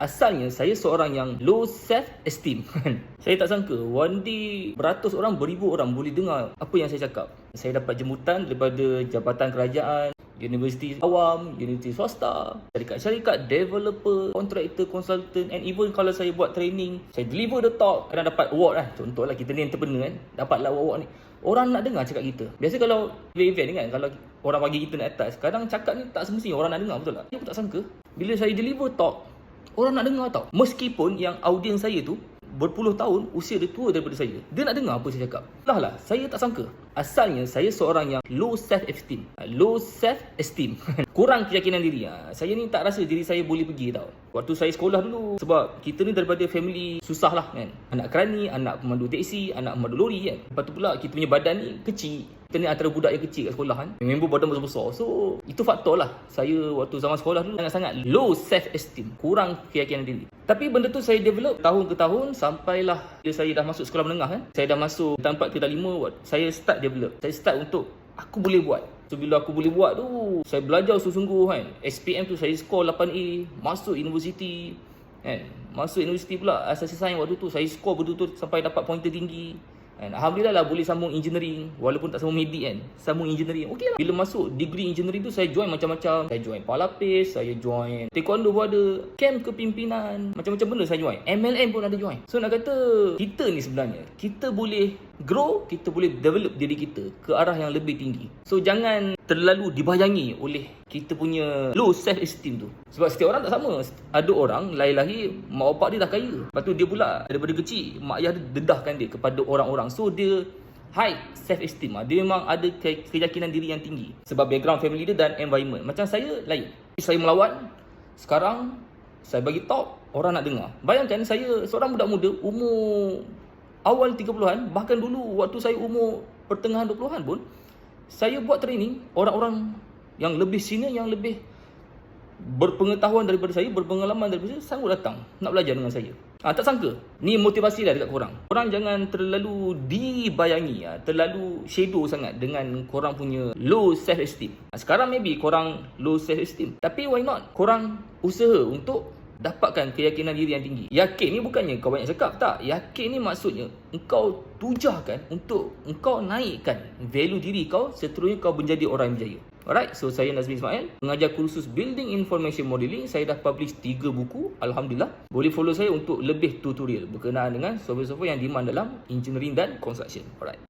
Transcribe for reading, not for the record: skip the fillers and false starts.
Asalnya saya seorang yang low self esteem. Saya tak sangka one day beratus orang, beribu orang boleh dengar apa yang saya cakap. Saya dapat jemputan daripada jabatan kerajaan, universiti awam, universiti swasta, syarikat-syarikat, developer, kontraktor, konsultan, and even kalau saya buat training, saya deliver the talk, kadang dapat award lah. Contohlah kita ni entrepreneur kan, dapatlah award ni. Orang nak dengar cakap kita. Biasa kalau event ni kan, kalau orang bagi kita naik atas, kadang cakap ni tak semestinya orang nak dengar, betul tak? Aku tak sangka, bila saya deliver talk, orang nak dengar tau. Meskipun yang audiens saya tu berpuluh tahun, usia dia tua daripada saya, dia nak dengar apa saya cakap. Lah, saya tak sangka. Asalnya saya seorang yang low self esteem. Kurang keyakinan diri. Saya ni tak rasa diri saya boleh pergi tau. Waktu saya sekolah dulu, sebab kita ni daripada family susah lah kan. Anak kerani, anak pemandu teksi, anak pemandu lori kan. Lepas tu pula kita punya badan ni kecil. Kita ni antara budak yang kecil kat sekolah kan. Member badan besar-besar. So itu faktor lah. Saya waktu zaman sekolah dulu sangat-sangat low self esteem. Kurang keyakinan diri. Tapi benda tu saya develop tahun ke tahun sampailah bila saya dah masuk sekolah menengah kan. Saya dah masuk tempat ke 5, saya start develop. Saya start untuk aku boleh buat. So bila aku boleh buat tu, saya belajar sungguh-sungguh kan. SPM tu saya skor 8A, masuk universiti kan. Masuk universiti pula asasi sains waktu tu saya skor betul-betul sampai dapat pointer tinggi. And Alhamdulillah lah boleh sambung engineering. Walaupun tak sambung medik kan, sambung engineering okey lah. Bila masuk degree engineering tu, saya join macam-macam. Saya join Palapis, saya join taekwondo pun ada, camp kepimpinan, macam-macam benda saya join. MLM pun ada join. So nak kata kita ni sebenarnya, kita boleh grow, kita boleh develop diri kita ke arah yang lebih tinggi. So jangan terlalu dibayangi oleh kita punya low self esteem tu. Sebab setiap orang tak sama. Ada orang lahir-lahir mak bapak dia dah kaya, lepas tu dia pula daripada kecil mak ayah dia dedahkan dia kepada orang-orang. So dia high self esteem. Dia memang ada keyakinan diri yang tinggi sebab background family dia dan environment. Macam saya lain. Saya melawan, sekarang saya bagi talk, orang nak dengar. Bayangkan saya seorang budak muda umur awal 30-an, bahkan dulu waktu saya umur pertengahan 20-an pun saya buat training orang-orang yang lebih senior, yang lebih berpengetahuan daripada saya, berpengalaman daripada saya, sanggup datang nak belajar dengan saya. Tak sangka. Ni motivasi lah dekat korang. Korang jangan terlalu dibayangi, terlalu shadow sangat dengan korang punya low self esteem. Sekarang maybe korang low self esteem, tapi why not korang usaha untuk dapatkan keyakinan diri yang tinggi. Yakin ni bukannya kau banyak cakap, tak. Yakin ni maksudnya engkau tujahkan untuk engkau naikkan value diri kau, seterusnya kau menjadi orang yang berjaya. Alright, so saya Nazmi Ismail, mengajar kursus Building Information Modeling. Saya dah publish 3 buku, Alhamdulillah. Boleh follow saya untuk lebih tutorial berkenaan dengan software-software yang demand dalam engineering dan construction. Alright.